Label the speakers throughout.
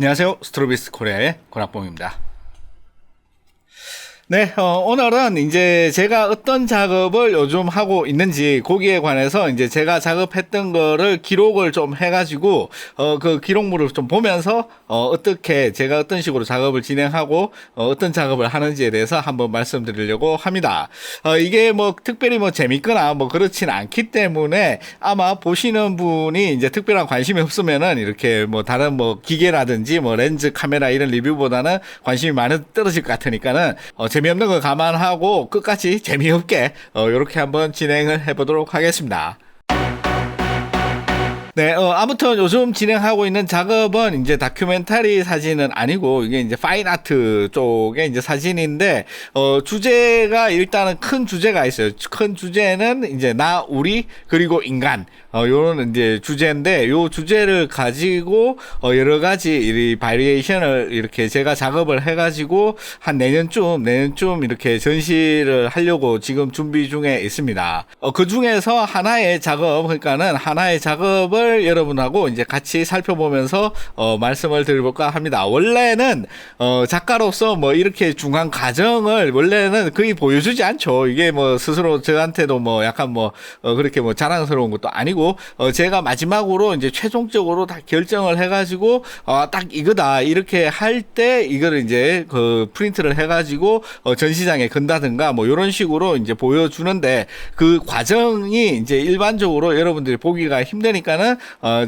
Speaker 1: 안녕하세요. 스트로비스 코리아의 권학봉입니다. 네, 오늘은 이제 제가 어떤 작업을 요즘 하고 있는지 거기에 관해서 이제 제가 작업했던 거를 기록을 좀 해가지고, 그 기록물을 좀 보면서, 어떻게 제가 어떤 식으로 작업을 진행하고, 어떤 작업을 하는지에 대해서 한번 말씀드리려고 합니다. 이게 뭐 특별히 뭐 재밌거나 뭐 그렇진 않기 때문에 아마 보시는 분이 이제 특별한 관심이 없으면은 이렇게 뭐 다른 뭐 기계라든지 뭐 렌즈 카메라 이런 리뷰보다는 관심이 많이 떨어질 것 같으니까는, 재미없는 거 감안하고 끝까지 재미없게 이렇게 한번 진행을 해보도록 하겠습니다. 네, 아무튼 요즘 진행하고 있는 작업은 이제 다큐멘터리 사진은 아니고 이게 이제 파인 아트 쪽의 이제 사진인데, 주제가 일단은 큰 주제가 있어요. 큰 주제는 이제 나, 우리, 그리고 인간. 요런 이제 주제인데, 요 주제를 가지고, 여러 가지 이 바리에이션을 이렇게 제가 작업을 해가지고, 한 내년쯤 이렇게 전시를 하려고 지금 준비 중에 있습니다. 그 중에서 하나의 작업, 그러니까는 하나의 작업을 여러분하고 이제 같이 살펴보면서, 말씀을 드려볼까 합니다. 원래는, 작가로서 뭐 이렇게 중간 과정을 원래는 거의 보여주지 않죠. 이게 뭐 스스로 저한테도 뭐 약간 뭐, 그렇게 뭐 자랑스러운 것도 아니고, 제가 마지막으로 이제 최종적으로 다 결정을 해가지고 딱 이거다 이렇게 할 때 이거를 이제 그 프린트를 해가지고 전시장에 건다든가 뭐 이런 식으로 이제 보여주는데, 그 과정이 이제 일반적으로 여러분들이 보기가 힘드니까는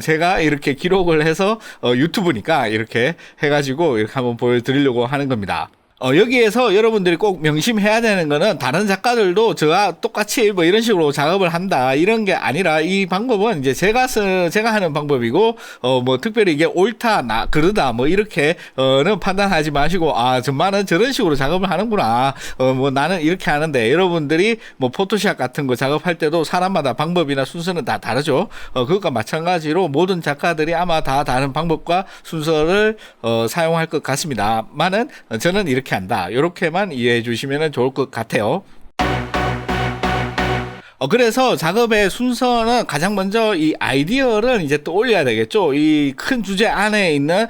Speaker 1: 제가 이렇게 기록을 해서 유튜브니까 이렇게 해가지고 이렇게 한번 보여드리려고 하는 겁니다. 여기에서 여러분들이 꼭 명심해야 되는 거는, 다른 작가들도 저와 똑같이 뭐 이런 식으로 작업을 한다 이런 게 아니라, 이 방법은 이제 제가 하는 방법이고, 뭐 특별히 이게 옳다 그르다 뭐 이렇게는 판단하지 마시고, 정말은 저런 식으로 작업을 하는구나, 뭐 나는 이렇게 하는데, 여러분들이 뭐 포토샵 같은 거 작업할 때도 사람마다 방법이나 순서는 다 다르죠. 그것과 마찬가지로 모든 작가들이 아마 다 다른 방법과 순서를 사용할 것 같습니다만은, 저는 이렇게 한다, 이렇게만 이해해 주시면 좋을 것 같아요. 그래서 작업의 순서는 가장 먼저 이 아이디어를 이제 떠올려야 되겠죠. 이 큰 주제 안에 있는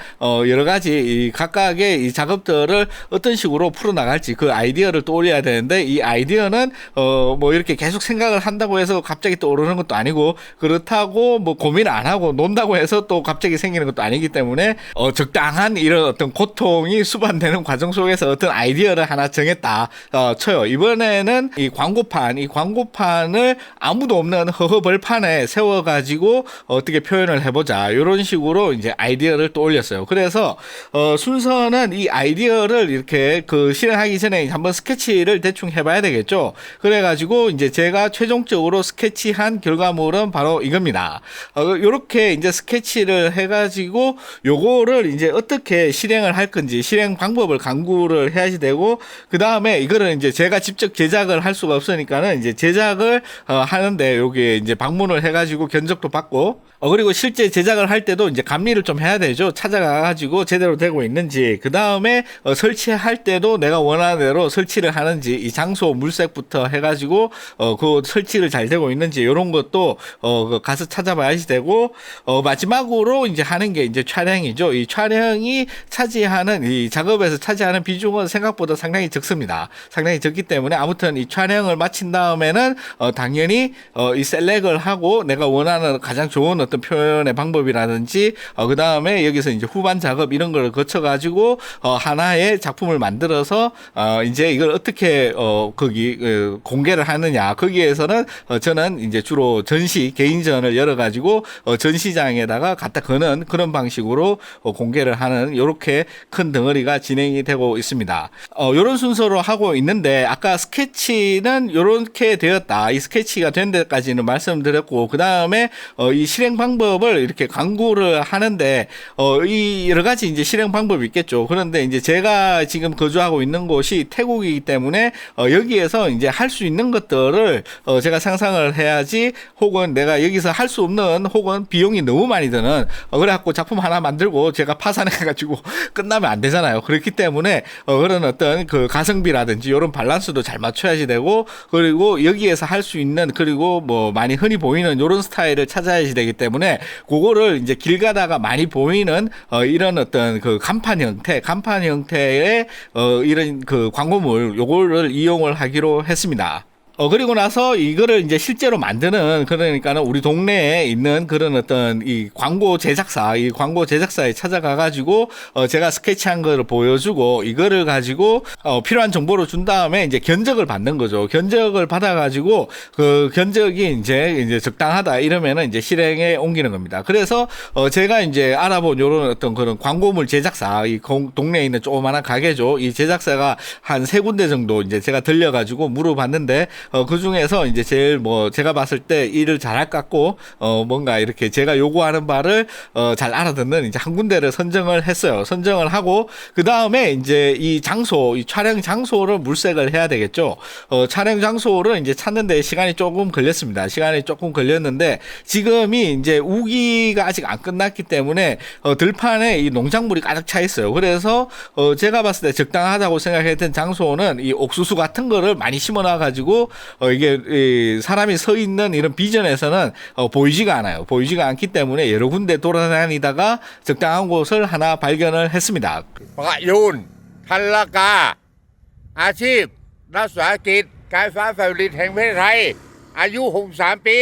Speaker 1: 여러 가지 이 각각의 이 작업들을 어떤 식으로 풀어나갈지 그 아이디어를 떠올려야 되는데, 이 아이디어는 뭐 이렇게 계속 생각을 한다고 해서 갑자기 떠오르는 것도 아니고, 그렇다고 뭐 고민 안 하고 논다고 해서 또 갑자기 생기는 것도 아니기 때문에, 적당한 이런 어떤 고통이 수반되는 과정 속에서 어떤 아이디어를 하나 정했다 쳐요. 이번에는 이 광고판을 아무도 없는 허허벌판에 세워가지고 어떻게 표현을 해보자, 이런 식으로 이제 아이디어를 떠올렸어요. 그래서 순서는 이 아이디어를 이렇게 그 실행하기 전에 한번 스케치를 대충 해봐야 되겠죠. 그래가지고 이제 제가 최종적으로 스케치한 결과물은 바로 이겁니다. 요렇게 이제 스케치를 해가지고 요거를 이제 어떻게 실행을 할 건지 실행 방법을 강구를 해야지 되고, 그 다음에 이거를 이제 제가 직접 제작을 할 수가 없으니까는 이제 제작을 하는데, 여기 이제 방문을 해가지고 견적도 받고, 그리고 실제 제작을 할 때도 이제 감리를 좀 해야 되죠. 찾아가가지고 제대로 되고 있는지, 그 다음에 설치할 때도 내가 원하는 대로 설치를 하는지, 이 장소 물색부터 해가지고 그 설치를 잘 되고 있는지, 이런 것도 가서 찾아봐야지 되고, 마지막으로 이제 하는 게 이제 촬영이죠. 이 촬영이 차지하는, 이 작업에서 차지하는 비중은 생각보다 상당히 적습니다. 상당히 적기 때문에, 아무튼 이 촬영을 마친 다음에는 당연히 이 셀렉을 하고 내가 원하는 가장 좋은 어떤 표현의 방법이라든지, 그 다음에 여기서 이제 후반 작업 이런 걸 거쳐가지고 하나의 작품을 만들어서 이제 이걸 어떻게 거기 공개를 하느냐, 거기에서는 저는 이제 주로 개인전을 열어가지고 전시장에다가 갖다 거는 그런 방식으로 공개를 하는, 요렇게 큰 덩어리가 진행이 되고 있습니다. 요런 순서로 하고 있는데, 아까 스케치는 요렇게 되었다, 이 스케치가 된 데까지는 말씀드렸고, 그 다음에 이 실행 방법을 이렇게 강구를 하는데, 이 여러 가지 이제 실행 방법이 있겠죠. 그런데 이제 제가 지금 거주하고 있는 곳이 태국이기 때문에 여기에서 이제 할 수 있는 것들을 제가 상상을 해야지, 혹은 내가 여기서 할 수 없는, 혹은 비용이 너무 많이 드는, 그래갖고 작품 하나 만들고 제가 파산해가지고 끝나면 안 되잖아요. 그렇기 때문에 그런 어떤 그 가성비라든지 이런 밸런스도 잘 맞춰야지 되고, 그리고 여기에서 할 수 수 있는 그리고 뭐 많이 흔히 보이는 이런 스타일을 찾아야지 되기 때문에 그거를 이제 길 가다가 많이 보이는 이런 어떤 그 간판 형태의 이런 그 광고물 요거를 이용을 하기로 했습니다. 그리고 나서 이거를 이제 실제로 만드는, 그러니까는 우리 동네에 있는 그런 어떤 이 광고 제작사에 찾아가가지고, 제가 스케치한 거를 보여주고, 이거를 가지고, 필요한 정보를 준 다음에 이제 견적을 받는 거죠. 견적을 받아가지고, 그 견적이 이제 적당하다 이러면은 이제 실행에 옮기는 겁니다. 그래서, 제가 이제 알아본 요런 어떤 그런 광고물 제작사, 동네에 있는 조그마한 가게죠. 이 제작사가 한 3군데 정도 이제 제가 들려가지고 물어봤는데, 그 중에서 이제 제일 뭐 제가 봤을 때 일을 잘할 것 같고 뭔가 이렇게 제가 요구하는 바를 잘 알아듣는 이제 한 군데를 선정을 했어요. 선정을 하고 그 다음에 이제 이 촬영 장소를 물색을 해야 되겠죠. 촬영 장소를 이제 찾는데 시간이 조금 걸렸는데 지금이 이제 우기가 아직 안 끝났기 때문에 들판에 이 농작물이 가득 차 있어요. 그래서 제가 봤을 때 적당하다고 생각했던 장소는 이 옥수수 같은 거를 많이 심어놔 가지고 이게 사람이 서 있는 이런 비전에서는 보이지가 않아요. 보이지가 않기 때문에 여러 군데 돌아다니다가 적당한 곳을 하나 발견을 했습니다.
Speaker 2: ประยูนทันละกาอาชีพนักศึกษากิจการไฟฟ้าฝ่ายผลิตแห่งประเทศไทยอายุ63 ปี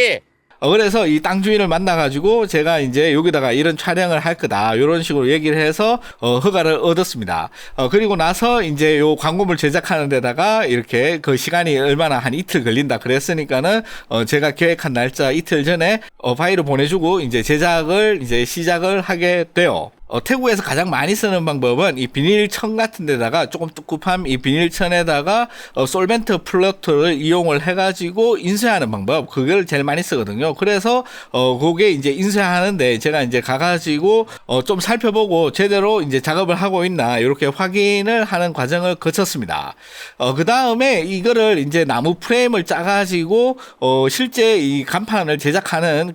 Speaker 1: 그래서 이 땅 주인을 만나가지고 제가 이제 여기다가 이런 촬영을 할 거다 이런 식으로 얘기를 해서 허가를 얻었습니다. 그리고 나서 이제 요 광고물 제작하는 데다가 이렇게 그 시간이 얼마나 한 이틀 걸린다 그랬으니까는 제가 계획한 날짜 이틀 전에 파일을 보내주고 이제 제작을 이제 시작을 하게 돼요. 태국에서 가장 많이 쓰는 방법은 이 비닐천 같은 데다가 조금 뚜껑한 이 비닐천에다가 솔벤트 플러터를 이용을 해가지고 인쇄하는 방법, 그걸 제일 많이 쓰거든요. 그래서 그게 이제 인쇄하는데 제가 이제 가가지고 좀 살펴보고 제대로 이제 작업을 하고 있나 이렇게 확인을 하는 과정을 거쳤습니다. 그 다음에 이거를 이제 나무 프레임을 짜가지고 실제 이 간판을 제작하는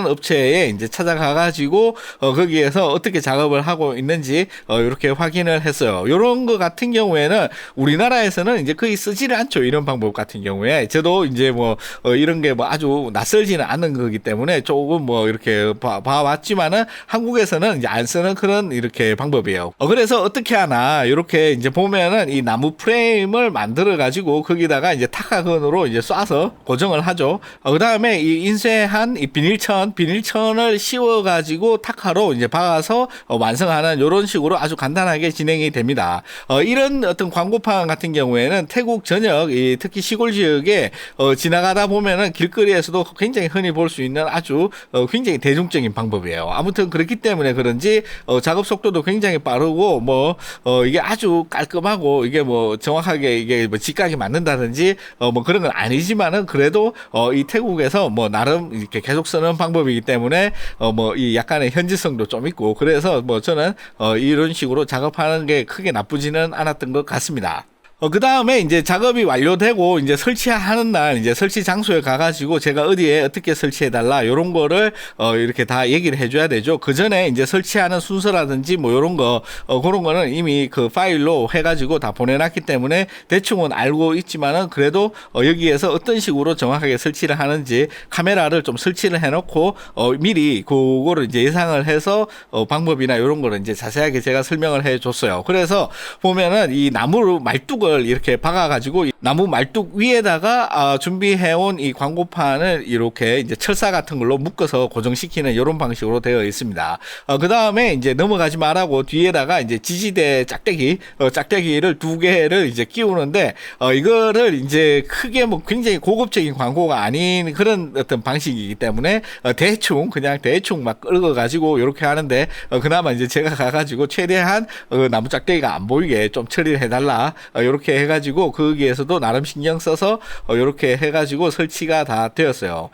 Speaker 1: 업체에 이제 찾아가가지고 거기에서 어떻게 작업을 하고 있는지 이렇게 확인을 했어요. 이런 거 같은 경우에는 우리나라에서는 이제 거의 쓰지를 않죠. 이런 방법 같은 경우에 저도 이제 뭐 이런 게 뭐 아주 낯설지는 않은 거기 때문에 조금 뭐 이렇게 봐왔지만은 한국에서는 이제 안 쓰는 그런 이렇게 방법이에요. 그래서 어떻게 하나 이렇게 이제 보면은 이 나무 프레임을 만들어 가지고 거기다가 이제 타카건으로 이제 쏴서 고정을 하죠. 그 다음에 이 인쇄한 이 비닐천을 씌워 가지고 타카로 이제 박아서 완성하는 이런 식으로 아주 간단하게 진행이 됩니다. 이런 어떤 광고판 같은 경우에는 태국 전역, 특히 시골 지역에 지나가다 보면은 길거리에서도 굉장히 흔히 볼 수 있는 아주 굉장히 대중적인 방법이에요. 아무튼 그렇기 때문에 그런지 작업 속도도 굉장히 빠르고 이게 아주 깔끔하고 이게 뭐 정확하게 이게 뭐 직각이 맞는다든지 뭐 그런 건 아니지만은 그래도 이 태국에서 뭐 나름 이렇게 계속 쓰는 방법이기 때문에 이 약간의 현지성도 좀 있고 그래서 뭐 저는 이런 식으로 작업하는 게 크게 나쁘지는 않았던 것 같습니다. 그 다음에 이제 작업이 완료되고 이제 설치하는 날 이제 설치 장소에 가가지고 제가 어디에 어떻게 설치해달라 요런 거를 이렇게 다 얘기를 해줘야 되죠. 그 전에 이제 설치하는 순서라든지 뭐 요런 거 그런 거는 이미 그 파일로 해가지고 다 보내놨기 때문에 대충은 알고 있지만은 그래도 여기에서 어떤 식으로 정확하게 설치를 하는지 카메라를 좀 설치를 해놓고 미리 그거를 이제 예상을 해서 방법이나 요런 거를 이제 자세하게 제가 설명을 해줬어요. 그래서 보면은 이 나무로 말뚝을 이렇게 박아가지고 나무 말뚝 위에다가 준비해온 이 광고판을 이렇게 이제 철사 같은 걸로 묶어서 고정시키는 이런 방식으로 되어 있습니다. 그 다음에 이제 넘어가지 말라고 뒤에다가 이제 지지대 짝대기를 2개를 이제 끼우는데 이거를 이제 크게 뭐 굉장히 고급적인 광고가 아닌 그런 어떤 방식이기 때문에 대충 막 긁어가지고 이렇게 하는데 그나마 이제 제가 가가지고 최대한 나무 짝대기가 안 보이게 좀 처리를 해달라 이렇게 해가지고 거기에서도 나름 신경 써서 이렇게 해가지고 설치가 다 되었어요.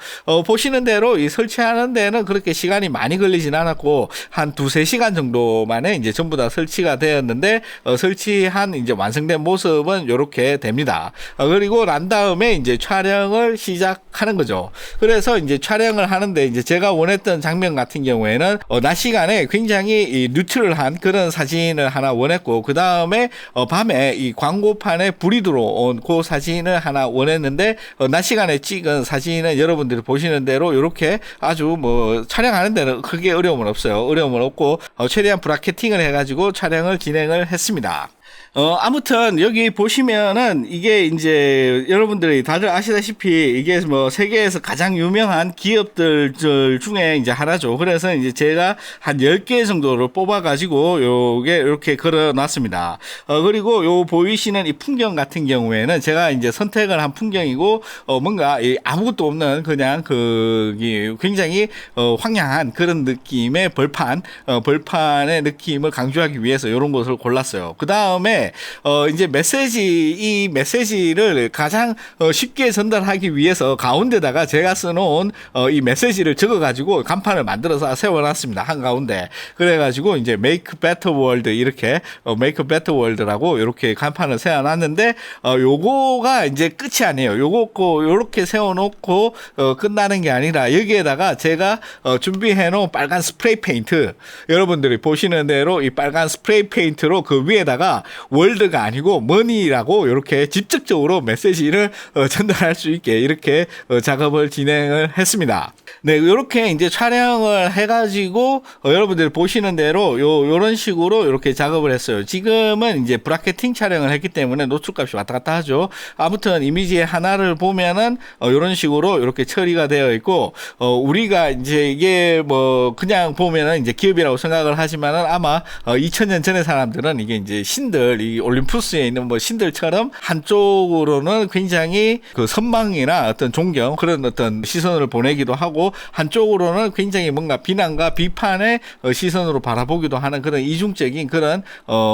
Speaker 1: 보시는 대로 이 설치하는 데는 그렇게 시간이 많이 걸리진 않았고 한 2-3시간 정도 만에 이제 전부 다 설치가 되었는데 설치한 이제 완성된 모습은 이렇게 됩니다. 그리고 난 다음에 이제 촬영을 시작하는 거죠. 그래서 이제 촬영을 하는데 이제 제가 원했던 장면 같은 경우에는 낮 시간에 굉장히 이 뉴트럴한 그런 사진을 하나 원했고 그 다음에 밤에 이 광고판에 불이 들어온 그 사진을 하나 원했는데 낮 시간에 찍은 사진은 여러분들이 보시는 대로 이렇게 아주 뭐 촬영하는 데는 크게 어려움은 없어요. 어려움은 없고 최대한 브라켓팅을 해가지고 촬영을 진행을 했습니다. 아무튼 여기 보시면은 이게 이제 여러분들이 다들 아시다시피 이게 뭐 세계에서 가장 유명한 기업들 중에 이제 하나죠. 그래서 이제 제가 한 10개 정도를 뽑아가지고 요게 이렇게 걸어 놨습니다. 그리고 요 보이시는 이 풍경 같은 경우에는 제가 이제 선택을 한 풍경이고, 뭔가 아무것도 없는 그냥 굉장히 황량한 그런 느낌의 벌판의 느낌을 강조하기 위해서 이런 것을 골랐어요. 그 다음에 이제 이 메시지를 가장 쉽게 전달하기 위해서 가운데다가 제가 써놓은 이 메시지를 적어가지고 간판을 만들어서 세워놨습니다. 한가운데. 그래가지고 이제 Make Better World 이렇게 Make Better World라고 이렇게 간판을 세워놨는데, 요거가 이제 끝이 아니에요. 요렇게 세워놓고 끝나는 게 아니라 여기에다가 제가 준비해놓은 빨간 스프레이 페인트, 여러분들이 보시는 대로 이 빨간 스프레이 페인트로 그 위에다가 월드가 아니고 머니라고 이렇게 직접적으로 메시지를 전달할 수 있게 이렇게 작업을 진행을 했습니다. 네, 이렇게 이제 촬영을 해가지고 여러분들이 보시는 대로 요런 식으로 이렇게 작업을 했어요. 지금은 이제 브라켓팅 촬영을 했기 때문에 노출값이 왔다 갔다 하죠. 아무튼 이미지의 하나를 보면은 요런 식으로 이렇게 처리가 되어 있고, 우리가 이제 이게 뭐 그냥 보면은 이제 기업이라고 생각을 하지만은 아마 2000년 전의 사람들은 이게 이제 신들, 이 올림푸스에 있는 뭐 신들처럼 한쪽으로는 굉장히 그 선망이나 어떤 존경, 그런 어떤 시선을 보내기도 하고, 한쪽으로는 굉장히 뭔가 비난과 비판의 시선으로 바라보기도 하는 그런 이중적인 그런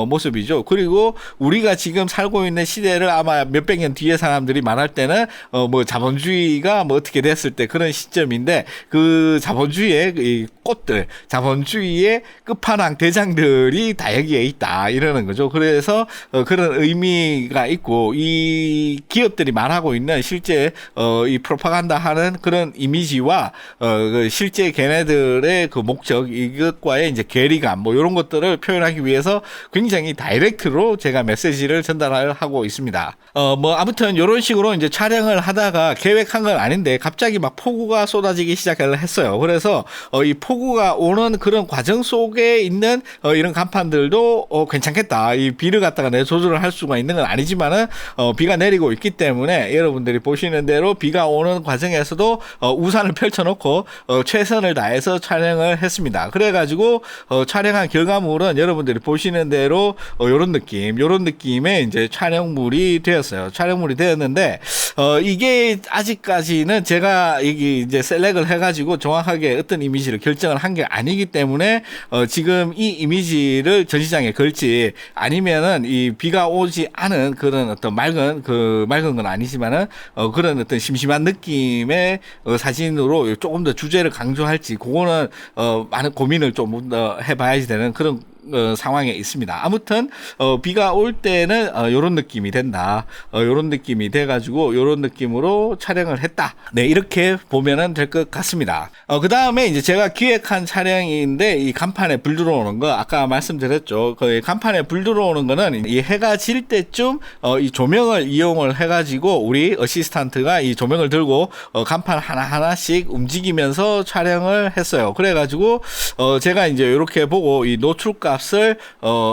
Speaker 1: 모습이죠. 그리고 우리가 지금 살고 있는 시대를 아마 몇백 년 뒤에 사람들이 말할 때는 뭐 자본주의가 뭐 어떻게 됐을 때 그런 시점인데, 그 자본주의의 이 꽃들, 자본주의의 끝판왕 대장들이 다 여기에 있다 이러는 거죠. 그래서 그런 의미가 있고, 이 기업들이 말하고 있는 실제 이 프로파간다 하는 그런 이미지와 그 실제 걔네들의 그 목적, 이것과의 이제 괴리감 뭐 이런 것들을 표현하기 위해서 굉장히 다이렉트로 제가 메시지를 전달하고 있습니다. 뭐 아무튼 이런 식으로 이제 촬영을 하다가 계획한 건 아닌데 갑자기 막 폭우가 쏟아지기 시작을 했어요. 그래서 이 폭우가 오는 그런 과정 속에 있는 이런 간판들도 괜찮겠다. 이 비를 갖다가 내 조절을 할 수가 있는 건 아니지만은 비가 내리고 있기 때문에 여러분들이 보시는 대로 비가 오는 과정에서도 우산을 펼쳐놓고 최선을 다해서 촬영을 했습니다. 그래가지고 촬영한 결과물은 여러분들이 보시는 대로 요런 느낌의 이제 촬영물이 되었는데, 이게 아직까지는 제가 이제 셀렉을 해가지고 정확하게 어떤 이미지를 결정을 한 게 아니기 때문에 지금 이 이미지를 전시장에 걸지, 아니면은 이 비가 오지 않은 그런 어떤 맑은 건 아니지만은 그런 어떤 심심한 느낌의 사진으로 조금 더 주제를 강조할지, 그거는 많은 고민을 좀 더 해봐야지 되는 그런 상황에 있습니다. 아무튼 비가 올 때는 요런 느낌이 된다. 요런 느낌이 돼가지고 요런 느낌으로 촬영을 했다. 네, 이렇게 보면은 될 것 같습니다. 그 다음에 이제 제가 기획한 촬영인데, 이 간판에 불 들어오는 거 아까 말씀드렸죠. 그 간판에 불 들어오는 거는 이 해가 질 때쯤 이 조명을 이용을 해가지고 우리 어시스탄트가 이 조명을 들고 간판 하나하나씩 움직이면서 촬영을 했어요. 그래가지고 제가 이제 이렇게 보고 이 노출값 값을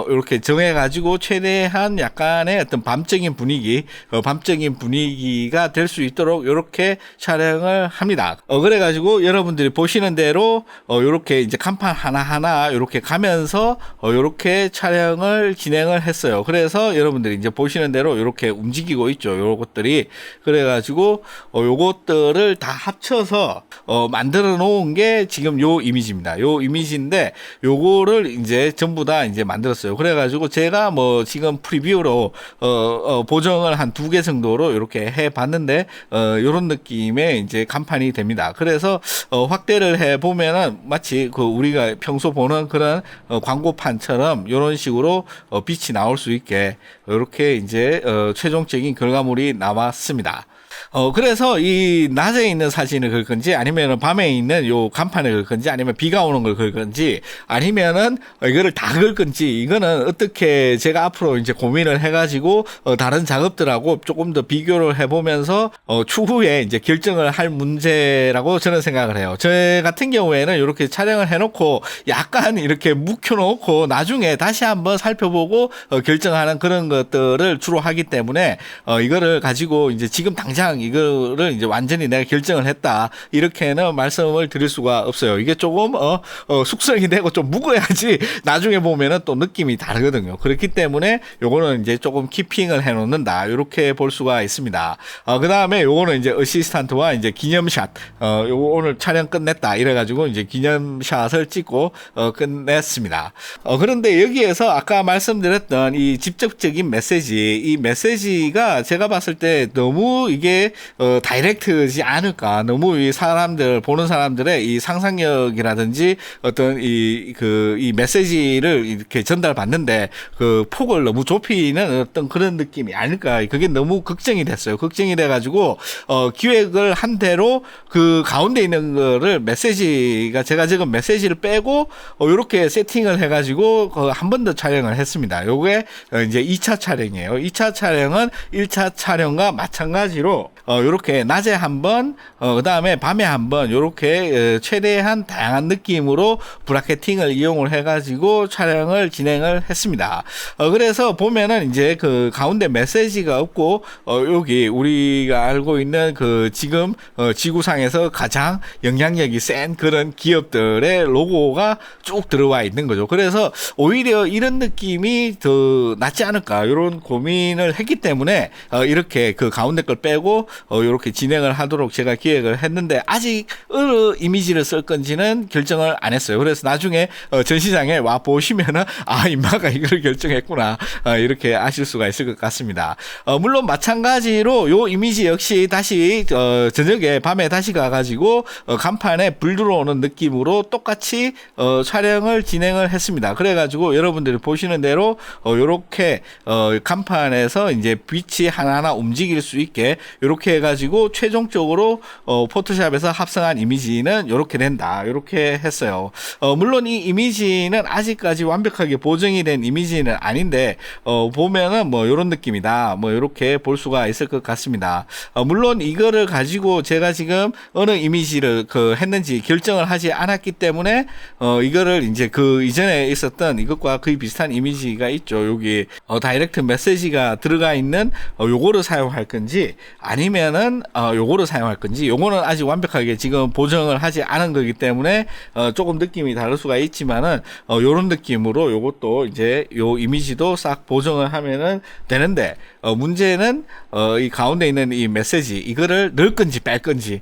Speaker 1: 이렇게 정해가지고 최대한 약간의 어떤 밤적인 분위기가 될 수 있도록 이렇게 촬영을 합니다. 그래가지고 여러분들이 보시는 대로 이렇게 이제 간판 하나하나 이렇게 가면서 이렇게 촬영을 진행을 했어요. 그래서 여러분들이 이제 보시는 대로 이렇게 움직이고 있죠. 요것들이. 그래가지고 요것들을 다 합쳐서 만들어 놓은 게 지금 요 이미지입니다. 요 이미지인데 요거를 이제 전부 다 이제 만들었어요. 그래가지고 제가 뭐 지금 프리뷰로 보정을 한 2개 정도로 이렇게 해봤는데 이런 느낌의 이제 간판이 됩니다. 그래서 확대를 해 보면은 마치 그 우리가 평소 보는 그런 광고판처럼 이런 식으로 빛이 나올 수 있게 이렇게 이제 최종적인 결과물이 나왔습니다. 그래서 이 낮에 있는 사진을 그릴 건지 아니면 밤에 있는 요 간판을 그릴 건지 아니면 비가 오는 걸 그릴 건지 아니면은 이거를 다 그릴 건지 이거는 어떻게 제가 앞으로 이제 고민을 해가지고 다른 작업들하고 조금 더 비교를 해보면서 추후에 이제 결정을 할 문제라고 저는 생각을 해요. 저 같은 경우에는 이렇게 촬영을 해놓고 약간 이렇게 묵혀놓고 나중에 다시 한번 살펴보고 결정하는 그런 것들을 주로 하기 때문에 이거를 가지고 이제 지금 당장 이거를 이제 완전히 내가 결정을 했다 이렇게는 말씀을 드릴 수가 없어요. 이게 조금 숙성이 되고 좀 묵어야지 나중에 보면은 또 느낌이 다르거든요. 그렇기 때문에 요거는 이제 조금 키핑을 해놓는다 이렇게 볼 수가 있습니다. 그 다음에 요거는 이제 어시스탄트와 이제 기념샷 요거 오늘 촬영 끝냈다 이래가지고 이제 기념샷을 찍고 끝냈습니다. 그런데 여기에서 아까 말씀드렸던 이 직접적인 메시지 이 메시지가 제가 봤을 때 너무 이게 다이렉트지 않을까. 너무 이 사람들 보는 사람들의 이 상상력이라든지 어떤 이 메시지를 이렇게 전달받는데 그 폭을 너무 좁히는 어떤 그런 느낌이 아닐까. 그게 너무 걱정이 됐어요. 걱정이 돼가지고 기획을 한 대로 그 가운데 있는 거를 메시지가 제가 지금 메시지를 빼고 이렇게 세팅을 해가지고 한 번 더 촬영을 했습니다. 요게 이제 2차 촬영이에요. 2차 촬영은 1차 촬영과 마찬가지로 요렇게 낮에 한 번, 그 다음에 밤에 한 번, 요렇게 최대한 다양한 느낌으로 브라켓팅을 이용을 해가지고 촬영을 진행을 했습니다. 그래서 보면은 이제 그 가운데 메시지가 없고, 여기 우리가 알고 있는 그 지금 지구상에서 가장 영향력이 센 그런 기업들의 로고가 쭉 들어와 있는 거죠. 그래서 오히려 이런 느낌이 더 낫지 않을까, 이런 고민을 했기 때문에 이렇게 그 가운데 걸 빼고 이렇게 진행을 하도록 제가 기획을 했는데 아직 어느 이미지를 쓸 건지는 결정을 안 했어요. 그래서 나중에 전시장에 와 보시면은 임마가 이걸 결정했구나 이렇게 아실 수가 있을 것 같습니다. 물론 마찬가지로 요 이미지 역시 다시 저녁에 밤에 다시 가가지고 간판에 불 들어오는 느낌으로 똑같이 촬영을 진행을 했습니다. 그래가지고 여러분들이 보시는 대로 요렇게 간판에서 이제 빛이 하나하나 움직일 수 있게 요렇게 해가지고 최종적으로 포토샵에서 합성한 이미지는 요렇게 된다 요렇게 했어요. 물론 이 이미지는 아직까지 완벽하게 보정이 된 이미지는 아닌데 보면은 뭐 요런 느낌이다 뭐 요렇게 볼 수가 있을 것 같습니다. 물론 이거를 가지고 제가 지금 어느 이미지를 했는지 결정을 하지 않았기 때문에 이거를 이제 그 이전에 있었던 이것과 거의 비슷한 이미지가 있죠. 여기 다이렉트 메시지가 들어가 있는 요거를 사용할 건지 아니면은 요거를 사용할 건지 요거는 아직 완벽하게 지금 보정을 하지 않은 거기 때문에 조금 느낌이 다를 수가 있지만은 요런 느낌으로 요것도 이제 요 이미지도 싹 보정을 하면은 되는데 문제는 이 가운데 있는 이 메시지 이거를 넣을 건지 뺄 건지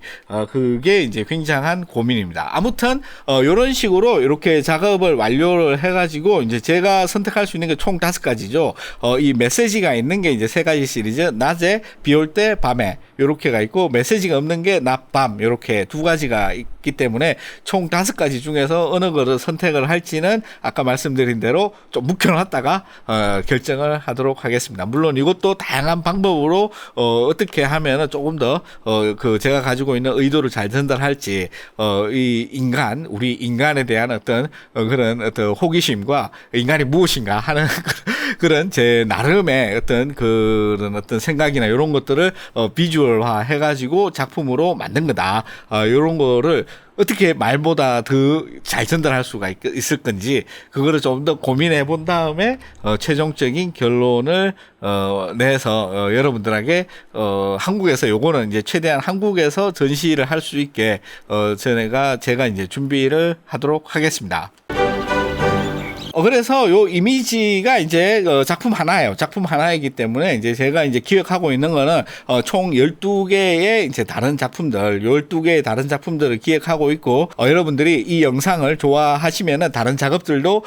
Speaker 1: 그게 이제 굉장한 고민입니다. 아무튼 요런 식으로 이렇게 작업을 완료를 해가지고 이제 제가 선택할 수 있는 게 총 5가지죠. 이 메시지가 있는 게 이제 3가지 시리즈 낮에 비 올 때 밤에 요렇게가 있고 메시지가 없는 게 낮 밤 요렇게 2가지가 있기 때문에 총 5가지 중에서 어느 거를 선택을 할지는 아까 말씀드린 대로 좀 묵혀놨다가 결정을 하도록 하겠습니다. 물론 이것도 다양한 방법으로 어떻게 하면은 조금 더 그 제가 가지고 있는 의도를 잘 전달할지 우리 인간에 대한 어떤 그런 어떤 호기심과 인간이 무엇인가 하는 그런 제 나름의 그런 어떤 생각이나 이런 것들을 비주얼화 해가지고 작품으로 만든 거다. 이런 거를 어떻게 말보다 더 잘 전달할 수가 있을 건지 그거를 좀 더 고민해 본 다음에 최종적인 결론을 내서 여러분들에게 한국에서 요거는 이제 최대한 한국에서 전시를 할 수 있게 제가 이제 준비를 하도록 하겠습니다. 그래서 요 이미지가 이제 작품 하나예요. 작품 하나이기 때문에 이제 제가 이제 기획하고 있는 거는 총 12개의 이제 다른 작품들, 12개의 다른 작품들을 기획하고 있고 여러분들이 이 영상을 좋아하시면은 다른 작업들도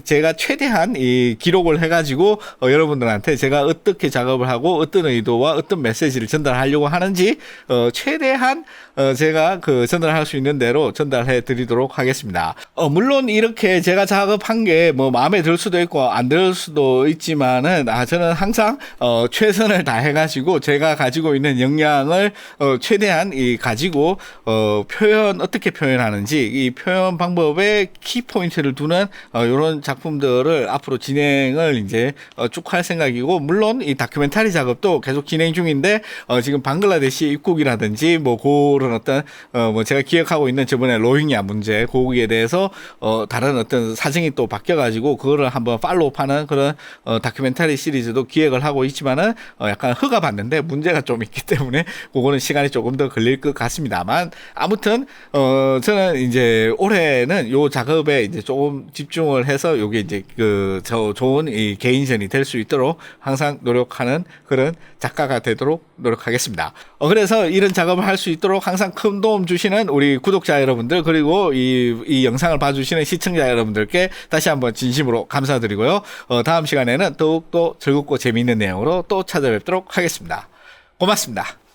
Speaker 1: 제가 최대한 이 기록을 해가지고 여러분들한테 제가 어떻게 작업을 하고 어떤 의도와 어떤 메시지를 전달하려고 하는지 최대한 제가 전달할 수 있는 대로 전달해 드리도록 하겠습니다. 물론 이렇게 제가 작업한 게 그게 뭐 마음에 들 수도 있고 안 들 수도 있지만은 저는 항상 최선을 다해가지고 제가 가지고 있는 역량을 최대한 가지고 어떻게 표현하는지 이 표현 방법에 키 포인트를 두는 이런 작품들을 앞으로 진행을 이제 쭉 할 생각이고, 물론 이 다큐멘터리 작업도 계속 진행 중인데 지금 방글라데시 입국이라든지 뭐 그런 어떤 뭐 제가 기억하고 있는 저번에 로힝야 문제 거기에 대해서 다른 어떤 사정이 또 바뀌어가지고 그거를 한번 팔로우하는 그런 다큐멘터리 시리즈도 기획을 하고 있지만은 약간 허가 받는데 문제가 좀 있기 때문에 그거는 시간이 조금 더 걸릴 것 같습니다만, 아무튼 저는 이제 올해는 요 작업에 이제 조금 집중을 해서 요게 이제 좋은 이 개인전이 될 수 있도록 항상 노력하는 그런 작가가 되도록 노력하겠습니다. 그래서 이런 작업을 할 수 있도록 항상 큰 도움 주시는 우리 구독자 여러분들, 그리고 이 영상을 봐주시는 시청자 여러분들께 다시 한번 진심으로 감사드리고요. 다음 시간에는 더욱더 즐겁고 재미있는 내용으로 또 찾아뵙도록 하겠습니다. 고맙습니다.